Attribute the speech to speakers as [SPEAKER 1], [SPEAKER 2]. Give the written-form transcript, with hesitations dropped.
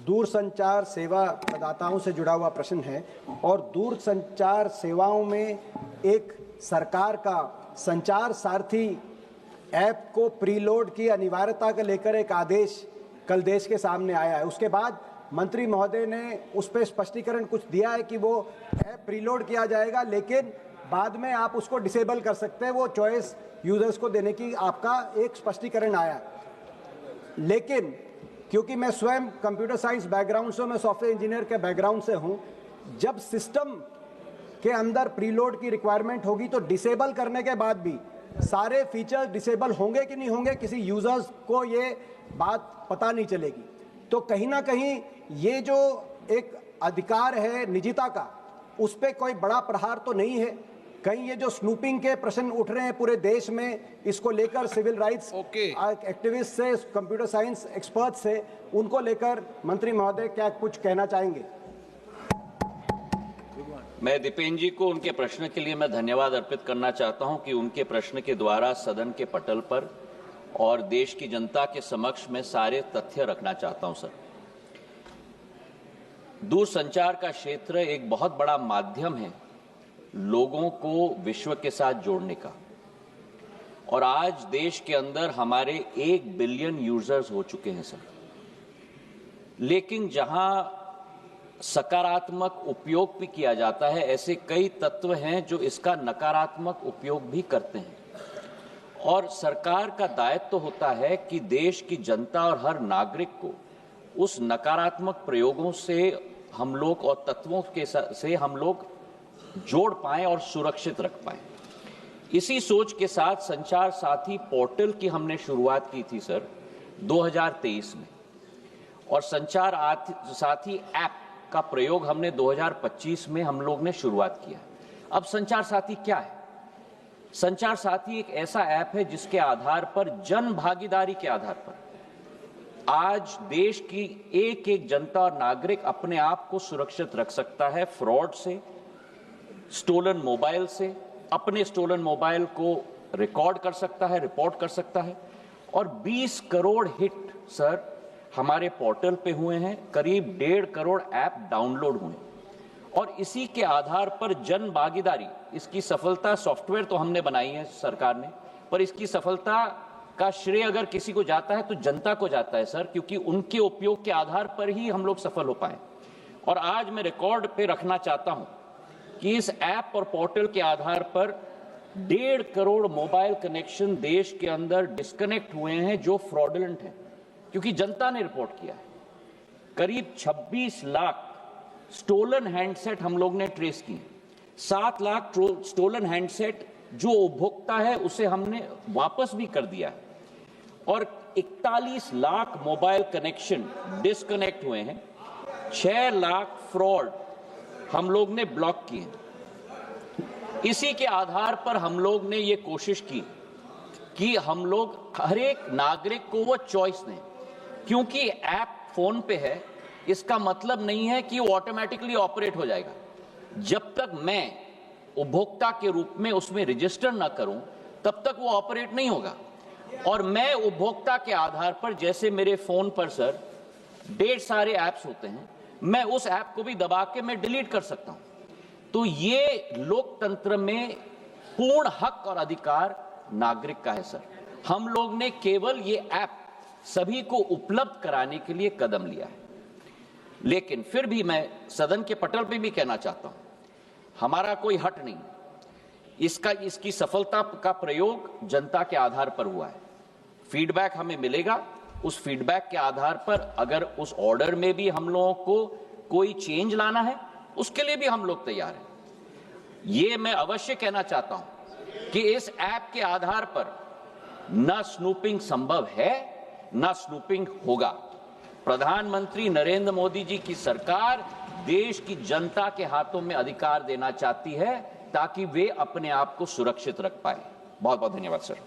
[SPEAKER 1] दूरसंचार सेवा प्रदाताओं से जुड़ा हुआ प्रश्न है और दूरसंचार सेवाओं में एक सरकार का संचार सारथी ऐप को प्रीलोड की अनिवार्यता को लेकर एक आदेश कल देश के सामने आया है। उसके बाद मंत्री महोदय ने उस पर स्पष्टीकरण कुछ दिया है कि वो ऐप प्रीलोड किया जाएगा, लेकिन बाद में आप उसको डिसेबल कर सकते हैं। वो चॉइस यूजर्स को देने की आपका एक स्पष्टीकरण आया। लेकिन क्योंकि मैं स्वयं कंप्यूटर साइंस बैकग्राउंड से, मैं सॉफ्टवेयर इंजीनियर के बैकग्राउंड से हूं, जब सिस्टम के अंदर प्रीलोड की रिक्वायरमेंट होगी तो डिसेबल करने के बाद भी सारे फीचर्स डिसेबल होंगे कि नहीं होंगे, किसी यूजर्स को ये बात पता नहीं चलेगी। तो कहीं ना कहीं ये जो एक अधिकार है निजता का, उस पर कोई बड़ा प्रहार तो नहीं है। कहीं ये जो स्नूपिंग के प्रश्न उठ रहे हैं पूरे देश में, इसको लेकर सिविल राइट्स एक्टिविस्ट से, कंप्यूटर साइंस एक्सपर्ट से, उनको लेकर मंत्री महोदय क्या कुछ कहना चाहेंगे?
[SPEAKER 2] मैं दीपेन जी को उनके प्रश्न के लिए मैं धन्यवाद अर्पित करना चाहता हूं कि उनके प्रश्न के द्वारा सदन के पटल पर और देश की जनता के समक्ष में सारे तथ्य रखना चाहता हूं। सर, दूरसंचार का क्षेत्र एक बहुत बड़ा माध्यम है लोगों को विश्व के साथ जोड़ने का, और आज देश के अंदर हमारे 1 बिलियन यूजर्स हो चुके हैं सर। लेकिन जहां सकारात्मक उपयोग भी किया जाता है, ऐसे कई तत्व हैं जो इसका नकारात्मक उपयोग भी करते हैं। और सरकार का दायित्व तो होता है कि देश की जनता और हर नागरिक को उस नकारात्मक प्रयोगों से हम लोग और तत्वों के से हम लोग जोड़ पाएं और सुरक्षित रख पाएं। इसी सोच के साथ संचार साथी पोर्टल की हमने शुरुआत की थी सर 2023 में, और संचार साथी ऐप का प्रयोग हमने 2025 में हम लोग ने शुरुआत किया। अब संचार साथी क्या है? संचार साथी एक ऐसा ऐप है जिसके आधार पर, जन भागीदारी के आधार पर, आज देश की एक एक जनता और नागरिक अपने आप को सुरक्षित रख सकता है फ्रॉड से, स्टोलन मोबाइल से, अपने स्टोलन मोबाइल को रिकॉर्ड कर सकता है, रिपोर्ट कर सकता है। और 20 करोड़ हिट सर हमारे पोर्टल पे हुए हैं, करीब 1.5 करोड़ ऐप डाउनलोड हुए, और इसी के आधार पर जन भागीदारी, इसकी सफलता, सॉफ्टवेयर तो हमने बनाई है सरकार ने, पर इसकी सफलता का श्रेय अगर किसी को जाता है तो जनता को जाता है सर, क्योंकि उनके उपयोग के आधार पर ही हम लोग सफल हो पाए। और आज मैं रिकॉर्ड पे रखना चाहता हूं कि इस ऐप और पोर्टल के आधार पर 1.5 करोड़ मोबाइल कनेक्शन देश के अंदर डिस्कनेक्ट हुए हैं जो फ्रॉडुलेंट हैं, क्योंकि जनता ने रिपोर्ट किया है। करीब 26 लाख स्टोलन हैंडसेट हम लोग ने ट्रेस किए, 7 लाख स्टोलन हैंडसेट जो उपभोक्ता है उसे हमने वापस भी कर दिया है, और 41 लाख मोबाइल कनेक्शन डिस्कनेक्ट हुए हैं, 6 लाख फ्रॉड हम लोग ने ब्लॉक किए। इसी के आधार पर हम लोग ने ये कोशिश की कि हम लोग हर एक नागरिक को वो चॉइस दें, क्योंकि ऐप फोन पे है, इसका मतलब नहीं है कि वो ऑटोमेटिकली ऑपरेट हो जाएगा। जब तक मैं उपभोक्ता के रूप में उसमें रजिस्टर ना करूं, तब तक वो ऑपरेट नहीं होगा। और मैं उपभोक्ता के आधार पर, जैसे मेरे फोन पर सर ढेर सारे ऐप्स होते हैं, मैं उस ऐप को भी दबा के मैं डिलीट कर सकता हूं। तो ये लोकतंत्र में पूर्ण हक और अधिकार नागरिक का है सर। हम लोग ने केवल ये ऐप सभी को उपलब्ध कराने के लिए कदम लिया है। लेकिन फिर भी मैं सदन के पटल पे भी कहना चाहता हूं, हमारा कोई हट नहीं, इसकी सफलता का प्रयोग जनता के आधार पर हुआ है। फीडबैक हमें मिलेगा, उस फीडबैक के आधार पर अगर उस ऑर्डर में भी हम लोगों को कोई चेंज लाना है, उसके लिए भी हम लोग तैयार हैं। ये मैं अवश्य कहना चाहता हूं कि इस ऐप के आधार पर न स्नूपिंग संभव है, न स्नूपिंग होगा। प्रधानमंत्री नरेंद्र मोदी जी की सरकार देश की जनता के हाथों में अधिकार देना चाहती है ताकि वे अपने आप को सुरक्षित रख पाए। बहुत बहुत धन्यवाद सर।